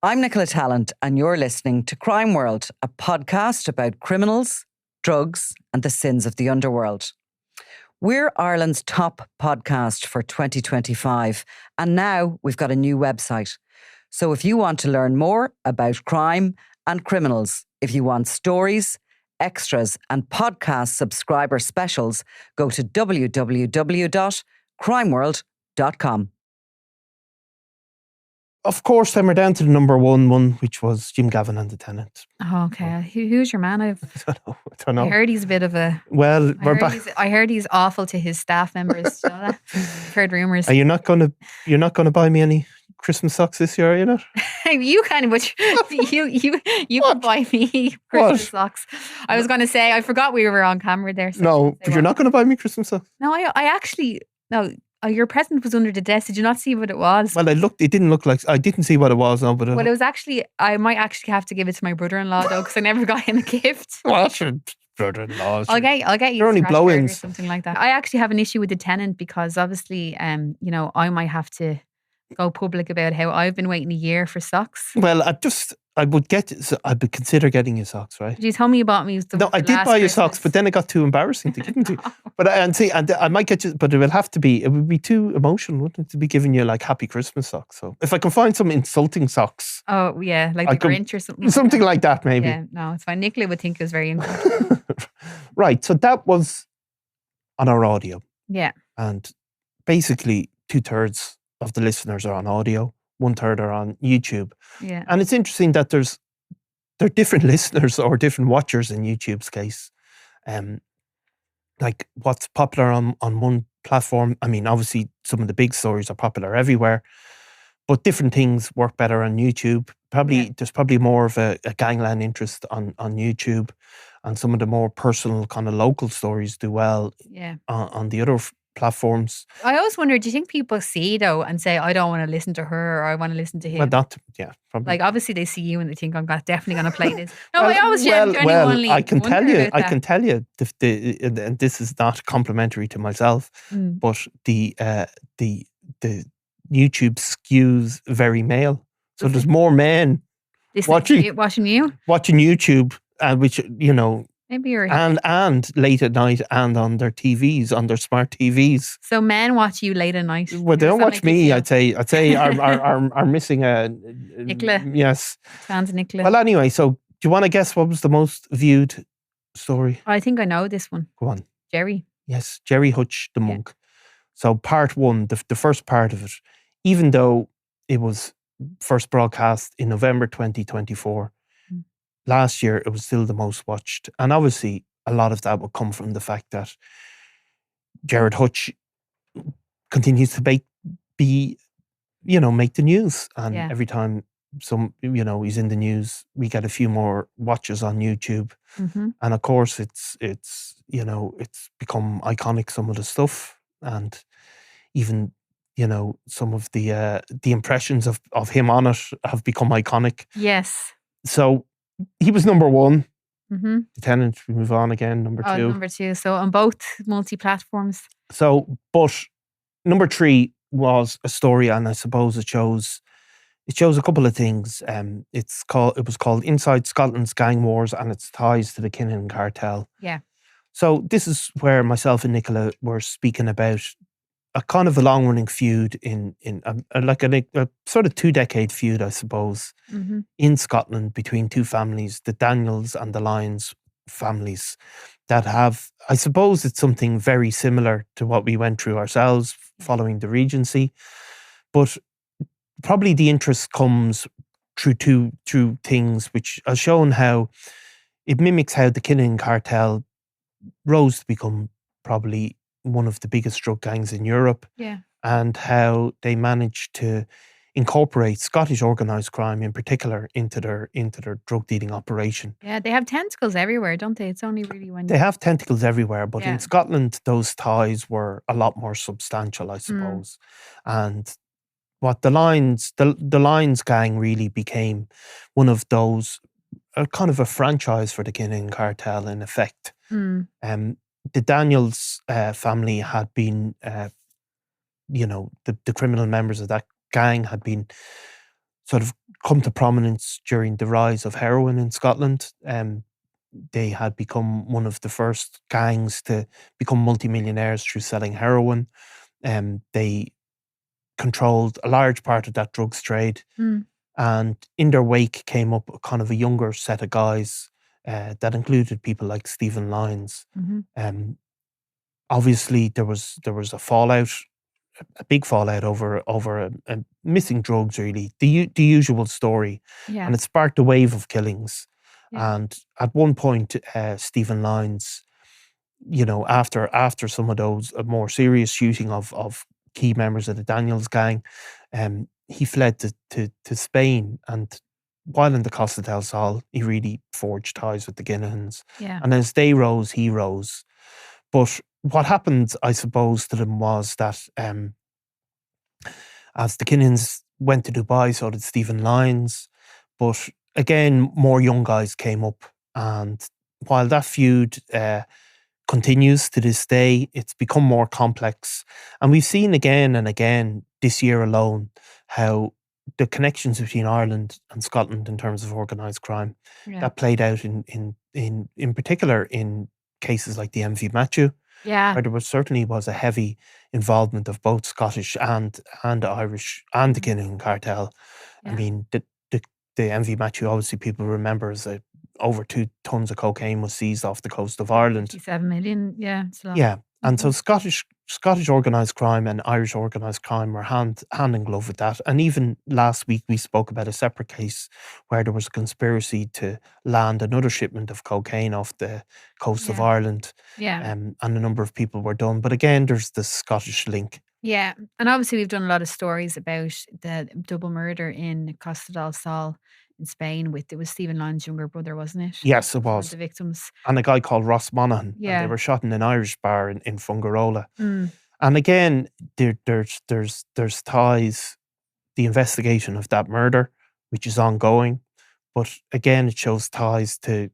I'm Nicola Tallant, and you're listening to Crime World, a podcast about criminals, drugs, and the sins of the underworld. We're Ireland's top podcast for 2025, and now we've got a new website. So if you want to learn more about crime and criminals, if you want stories, extras, and podcast subscriber specials, go to www.crimeworld.com. Of course, then we're down to the number one, which was Jim Gavin and the Tenant. Oh, okay. Who's your man? I don't know. I heard he's a bit of a... Well, we're back. I heard he's awful to his staff members. You know that? I've heard rumours. Are you not gonna buy me any Christmas socks this year, are you not? You kind of, but you can buy me Christmas socks. I was going to say, I forgot we were on camera there. So no, but you're not going to buy me Christmas socks? No, I actually... No. Your present was under the desk. Did you not see what it was? Well, it didn't look like... I didn't see what it was. No, but it was actually... I might actually have to give it to my brother-in-law, though, because I never got him a gift. What? Your brother-in-law? I'll get you They're only blow-ins. Or something like that. I actually have an issue with the Tenant because obviously, I might have to go public about how I've been waiting a year for socks. Well, I would consider getting you socks, right? Did you tell me you bought me some? No, I did buy you socks, but then it got too embarrassing to give them to you. But I might get you, but it would be too emotional, wouldn't it, to be giving you like Happy Christmas socks? So if I can find some insulting socks. Oh yeah, like the Grinch or something. Something like that, maybe. Yeah, no, it's fine. Nicola would think it was very insulting. Right, so that was on our audio. Yeah. And basically 2/3 of the listeners are on audio, 1/3 are on YouTube. Yeah. And it's interesting that there are different listeners or different watchers in YouTube's case. Like what's popular on one platform. I mean, obviously some of the big stories are popular everywhere, but different things work better on YouTube. There's probably more of a gangland interest on YouTube, and some of the more personal kind of local stories do well on the other platforms. I always wonder, do you think people see though and say, I don't want to listen to her or I want to listen to him? Well, probably. Like obviously they see you and they think I'm definitely going to play this. No, I always genuinely I can tell you, and this is not complimentary to myself, but the YouTube skews very male. So there's more men watching YouTube, which maybe you're and late at night and on their TVs, on their smart TVs. So men watch you late at night. Well, they don't watch me. I'd say are missing a Nicola. Yes, fans of Nicola. Well, anyway, so do you want to guess what was the most viewed story? I think I know this one. Go on. Jerry. Yes, Jerry Hutch the monk. So part one, the first part of it, even though it was first broadcast in November 2024. Last year, it was still the most watched. And obviously, a lot of that would come from the fact that Jared Hutch continues to make the news. And every time he's in the news, we get a few more watches on YouTube. Mm-hmm. And of course, it's become iconic, some of the stuff. And even, some of the impressions of him on it have become iconic. Yes. So he was number one. Mm-hmm. The Tenant, we move on again, number two. Number two. So on both multi-platforms. So, but number three was a story, and I suppose it shows a couple of things. It was called Inside Scotland's Gang Wars and Its Ties to the Kinnan Cartel. Yeah. So this is where myself and Nicola were speaking about a kind of a long-running feud in a sort of 2-decade feud, I suppose, in Scotland between two families, the Daniels and the Lyons families, that have, I suppose it's something very similar to what we went through ourselves following the Regency, but probably the interest comes through things which are shown how it mimics how the Kinnan Cartel rose to become probably one of the biggest drug gangs in Europe, and how they managed to incorporate Scottish organised crime in particular into their drug dealing operation. Yeah, they have tentacles everywhere, don't they? It's only really when they have tentacles everywhere, but in Scotland those ties were a lot more substantial, I suppose. And what the Lyons gang really became one of those, kind of a franchise for the Kinnan Cartel in effect. The Daniels family had been, the criminal members of that gang had been sort of come to prominence during the rise of heroin in Scotland. They had become one of the first gangs to become multimillionaires through selling heroin. They controlled a large part of that drugs trade. And in their wake came up kind of a younger set of guys that included people like Stephen Lyons. Obviously, there was a fallout, a big fallout over a missing drugs. Really, the usual story, and it sparked a wave of killings. And at one point, Stephen Lyons, after some of those more serious shooting of key members of the Daniels gang, he fled to Spain, and while in the Costa del Sol, he really forged ties with the Kinahans. And as they rose, he rose. But what happened, I suppose, to them was that as the Kinahans went to Dubai, so did Stephen Lyons. But again, more young guys came up, and while that feud continues to this day, it's become more complex. And we've seen again and again this year alone how the connections between Ireland and Scotland in terms of organised crime that played out in particular in cases like the MV Matthew, where there certainly was a heavy involvement of both Scottish and Irish and the Kinahan cartel. I mean, the MV Matthew, obviously people remember as over 2 tons of cocaine was seized off the coast of Ireland. 57 million, it's a lot. And so Scottish organised crime and Irish organised crime were hand in glove with that. And even last week we spoke about a separate case where there was a conspiracy to land another shipment of cocaine off the coast of Ireland. And a number of people were done. But again, there's the Scottish link. Yeah, and obviously we've done a lot of stories about the double murder in Costa del Sol in Spain. It was Stephen Lyons' younger brother, wasn't it? Yes, it One of was. the victims. And a guy called Ross Monaghan. Yeah. And they were shot in an Irish bar in Fungarola. And again, there's ties, the investigation of that murder, which is ongoing. But again, it shows ties to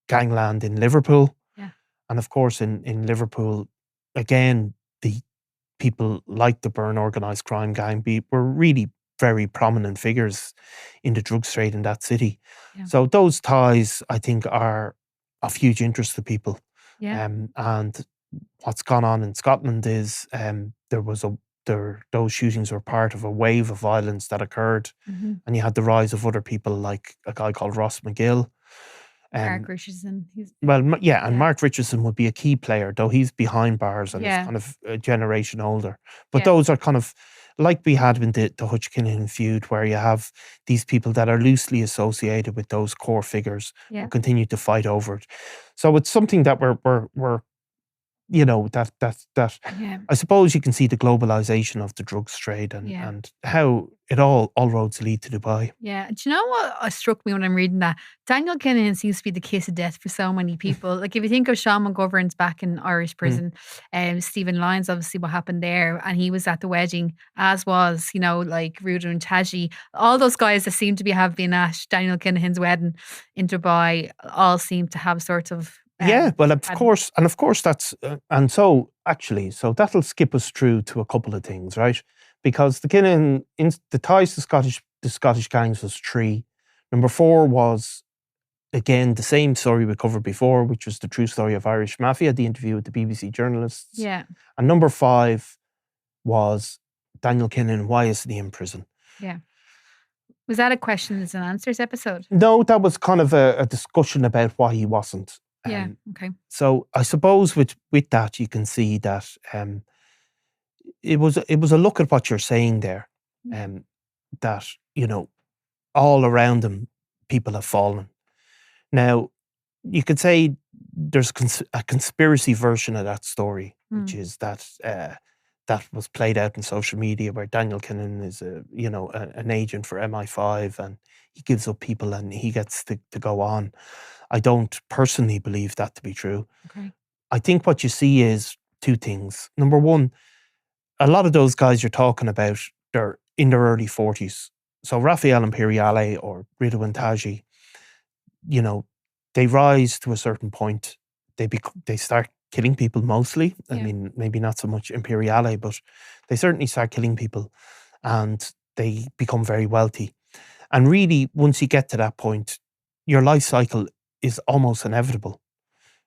gangland in Liverpool. And of course, in Liverpool, again, the people like the Byrne organised crime gang were really very prominent figures in the drugs trade in that city. So those ties, I think, are of huge interest to people. And what's gone on in Scotland is those shootings were part of a wave of violence that occurred, and you had the rise of other people like a guy called Ross McGill. Mark Richardson. And Mark Richardson would be a key player, though he's behind bars and is kind of a generation older. But those are kind of like we had in the Hutch Kinahan feud, where you have these people that are loosely associated with those core figures who continue to fight over it. So it's something that we're that I suppose you can see the globalization of the drugs trade and how it all roads lead to Dubai. Yeah. Do you know what struck me when I'm reading that? Daniel Kinahan seems to be the kiss of death for so many people. Like if you think of Sean McGovern's back in Irish prison, Stephen Lyons, obviously what happened there, and he was at the wedding, as was, like Ruda and Taji. All those guys that seem to have been at Daniel Kinahan's wedding in Dubai all seem to have sort of of course that's so that'll skip us through to a couple of things, right? Because the Kinahan the ties to the Scottish gangs was 3. Number 4 was again the same story we covered before, which was the true story of Irish Mafia, the interview with the BBC journalists. And number 5 was Daniel Kinahan, why isn't he in prison? Was that a questions and answers episode? No, that was kind of a discussion about why he wasn't. Okay. So I suppose with that you can see that it was a look at what you're saying there, that all around them people have fallen. Now you could say there's a conspiracy version of that story, which is that that was played out in social media, where Daniel Kinahan is an agent for MI5 and he gives up people and he gets to go on. I don't personally believe that to be true. Okay. I think what you see is 2 things. Number 1, a lot of those guys you're talking about, they're in their early 40s. So Raphael Imperiale or Ridwan Taji, they rise to a certain point. They start killing people mostly. I mean, maybe not so much Imperiale, but they certainly start killing people and they become very wealthy. And really, once you get to that point, your life cycle is almost inevitable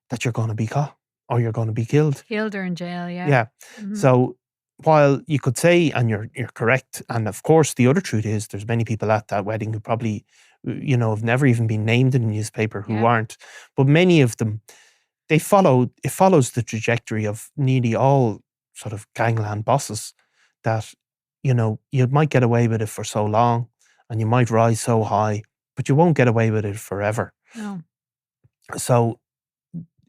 that you're going to be caught or you're going to be killed. Killed or in jail, yeah. Yeah. So while you could say, and you're correct, and of course the other truth is there's many people at that wedding who probably, have never even been named in the newspaper who aren't, but many of them, it follows the trajectory of nearly all sort of gangland bosses that, you might get away with it for so long and you might rise so high, but you won't get away with it forever. No. So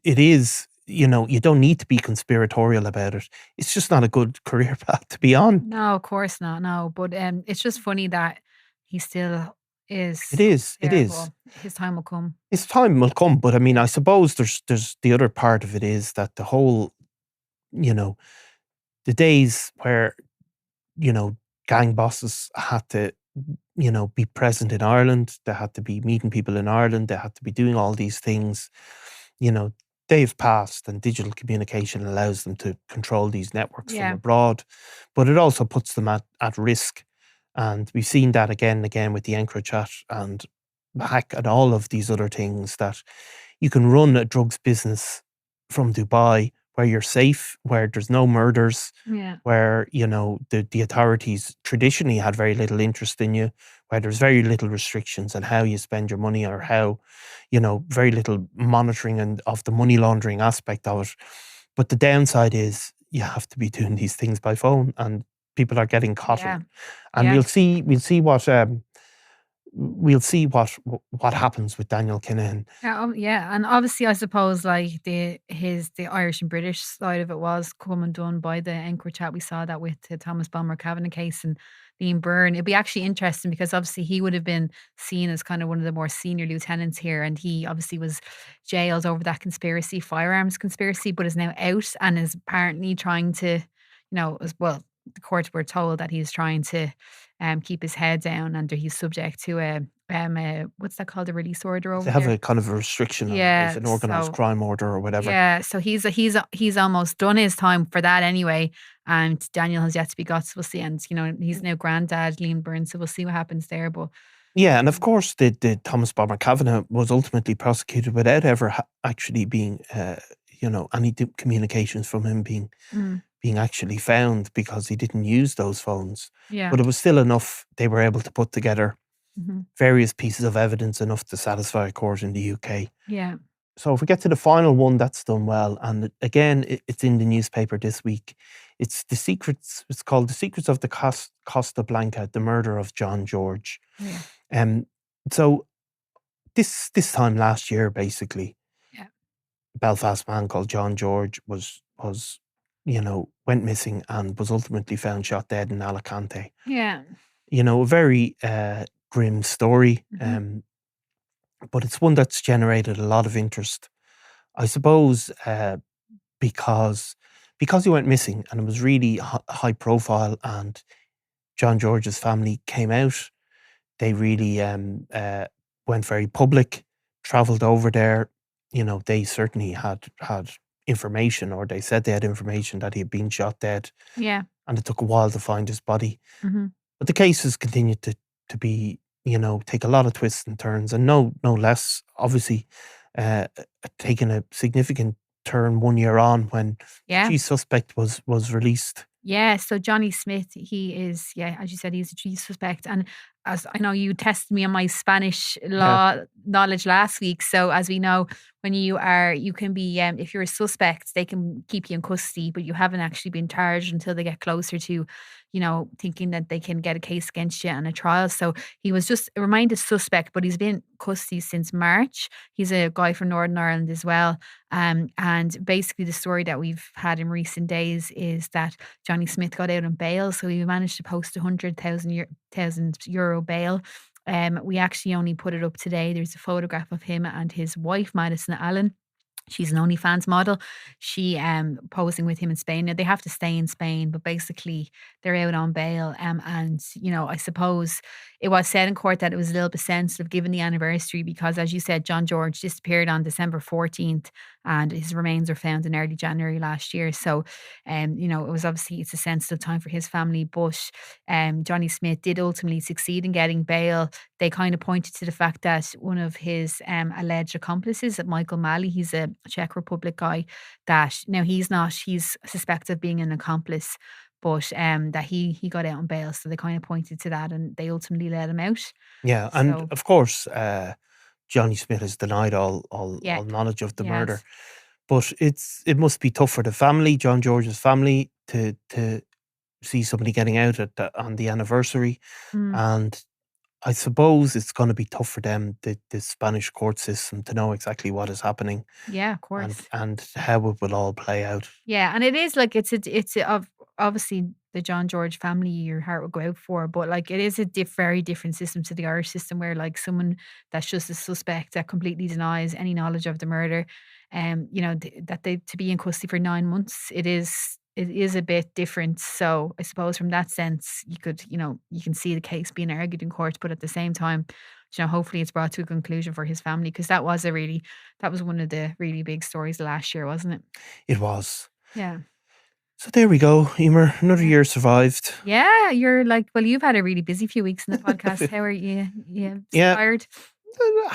it is, you don't need to be conspiratorial about it. It's just not a good career path to be on. No, of course not. No, but it's just funny that he still is. It is. there, It is. but his time will come. His time will come, but I mean, I suppose there's the other part of it is that the whole, the days where, gang bosses had to, be present in Ireland, they had to be meeting people in Ireland, they had to be doing all these things, they've passed, and digital communication allows them to control these networks from abroad, but it also puts them at risk. And we've seen that again and again with the EncroChat and hack and all of these other things, that you can run a drugs business from Dubai where you're safe, where there's no murders, where, the authorities traditionally had very little interest in you, where there's very little restrictions on how you spend your money or how, very little monitoring and of the money laundering aspect of it. But the downside is you have to be doing these things by phone, and people are getting caught. And we'll see what happens with Daniel Kinahan. And obviously, I suppose like the Irish and British side of it was come and done by the EncroChat. We saw that with the Thomas Bomber Kavanagh case and Liam Byrne. It'd be actually interesting because obviously he would have been seen as kind of one of the more senior lieutenants here, and he obviously was jailed over that firearms conspiracy, but is now out and is apparently trying to, as well. The court were told that he's trying to keep his head down, and he's subject to a what's that called, a release order over there. They have a kind of a restriction on it, it's an organised crime order or whatever. Yeah, so he's almost done his time for that anyway, and Daniel has yet to be got, so we'll see. And he's now granddad, Liam Byrne, so we'll see what happens there. But yeah, and of course the Thomas Bomber Kavanagh was ultimately prosecuted without ever actually being any communications from him being actually found, because he didn't use those phones. But it was still enough. They were able to put together various pieces of evidence enough to satisfy a court in the UK. Yeah. So if we get to the final one, that's done well. And again, it's in the newspaper this week. It's called The Secrets of the Costa Blanca, the murder of John George. Yeah. So this time last year, basically, a Belfast man called John George was went missing and was ultimately found shot dead in Alicante. Yeah. A very grim story, but it's one that's generated a lot of interest, I suppose, because he went missing and it was really high profile, and John George's family came out. They really went very public, travelled over there. They certainly had information, or they said they had information that he had been shot dead. Yeah. And it took a while to find his body. But the case has continued to be, take a lot of twists and turns, and no less, obviously, taking a significant turn 1 year on when the chief suspect was released. Yeah, so Johnny Smith, he is, as you said, he's a chief suspect. And as I know, you tested me on my Spanish law knowledge last week. So as we know, when you can be, if you're a suspect, they can keep you in custody, but you haven't actually been charged until they get closer to, thinking that they can get a case against you and a trial. So he was just a reminded suspect, but he's been in custody since March. He's a guy from Northern Ireland as well. And basically the story that we've had in recent days is that Johnny Smith got out on bail. So he managed to post €100,000 bail. We actually only put it up today. There's a photograph of him and his wife, Madison Allen. She's an OnlyFans model. She posing with him in Spain. Now they have to stay in Spain, but basically they're out on bail. And I suppose it was said in court that it was a little bit sensitive given the anniversary, because as you said, John George disappeared on December 14th, and his remains were found in early January last year. So, you know, it was obviously, it's a sensitive time for his family, but Johnny Smith did ultimately succeed in getting bail. They kind of pointed to the fact that one of his alleged accomplices, Michael Malley, he's a Czech Republic guy, that now he's suspected of being an accomplice, but that he got out on bail. So they kind of pointed to that, and they ultimately let him out. Yeah, and of course, Johnny Smith has denied all knowledge of the murder. But it must be tough for the family, John George's family, to see somebody getting out on the anniversary. And I suppose it's going to be tough for them, the Spanish court system, to know exactly what is happening. Yeah, of course. And how it will all play out. Yeah, and it is like it's obviously the John George family your heart will go out for, but like it is a very different system to the Irish system, where like someone that's just a suspect that completely denies any knowledge of the murder, you know, that they to be in custody for 9 months, it is a bit different. So I suppose from that sense, you can see the case being argued in court, but at the same time, you know, hopefully it's brought to a conclusion for his family, because that was one of the really big stories last year, wasn't it? It was. Yeah. So there we go, Eimear. Another year survived. Yeah, you're like, well, you've had a really busy few weeks in the podcast. How are you? Tired?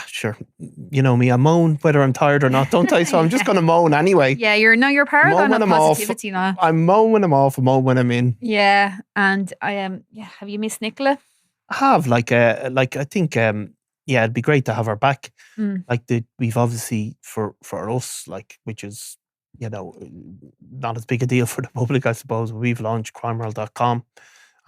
Sure. You know me, I moan whether I'm tired or not, don't I? So I'm just going to moan anyway. Yeah, you're paragon of positivity now. I moan when I'm off, I moan when I'm in. Yeah, and I am. Have you missed Nicola? I have, I think, it'd be great to have her back. We've obviously for us, which is, you know, not as big a deal for the public, I suppose. We've launched crimeworld.com,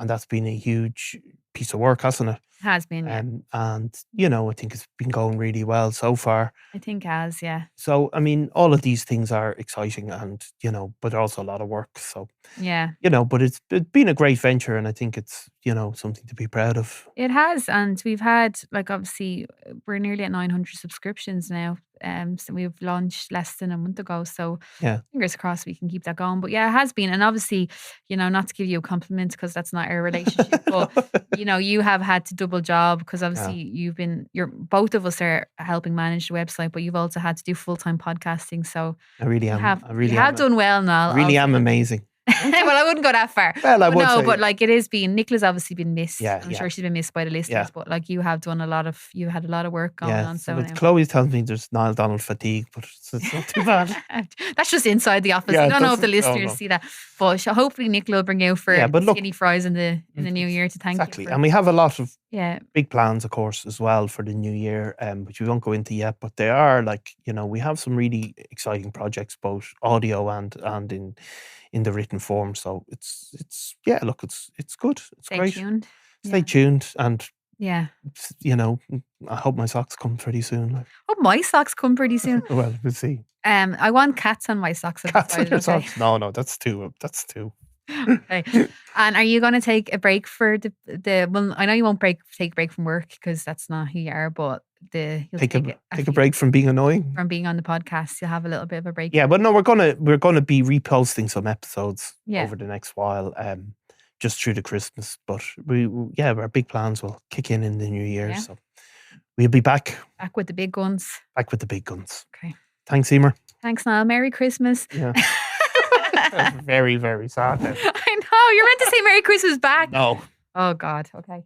and that's been a huge piece of work, hasn't it? It has been, yeah. And, you know, I think it's been going really well so far. I think it has, yeah. So, I mean, all of these things are exciting and, you know, but they're also a lot of work. So, yeah. You know, but it's been a great venture, and I think it's, you know, something to be proud of. It has. And we've had, obviously, we're nearly at 900 subscriptions now. So we've launched less than a month ago. So fingers crossed we can keep that going. But yeah, it has been. And obviously, you know, not to give you a compliment because that's not our relationship, but you know, you have had to double job because obviously both of us are helping manage the website, but you've also had to do full-time podcasting. So I really am. You have done well, Niall. I really am amazing. Well, I wouldn't go that far. Well, I would say. But it is been, Nicola's obviously been missed. Yeah, I'm sure she's been missed by the listeners, but you have done you had a lot of work going on. So Chloe tells me there's Niall Donald fatigue, but it's not too bad. That's just inside the office. I don't know if the listeners see that, but hopefully Nicola will bring out for skinny fries in the new year to thank you. And we have a lot of big plans, of course, as well for the new year, which we won't go into yet, but they are we have some really exciting projects, both audio and in the written form. So it's good. It's great. Stay tuned. And you know, I hope my socks come pretty soon. Oh, my socks come pretty soon. Well, we'll see. I want cats on my socks. Cats on your socks? No, that's two. Okay. And are you going to take a break for the well, I know you won't take a break from work because that's not who you are, but you'll take a break from being annoying, from being on the podcast. You'll have a little bit of a break. Yeah, but no, we're gonna be reposting some episodes over the next while, just through the Christmas. But our big plans will kick in the new year. So we'll be back with the big guns. Okay. Thanks, Eimear. Thanks, Niall. Merry Christmas. Yeah. Very, very sad. I know. You're meant to say Merry Christmas back. No. Oh God. Okay.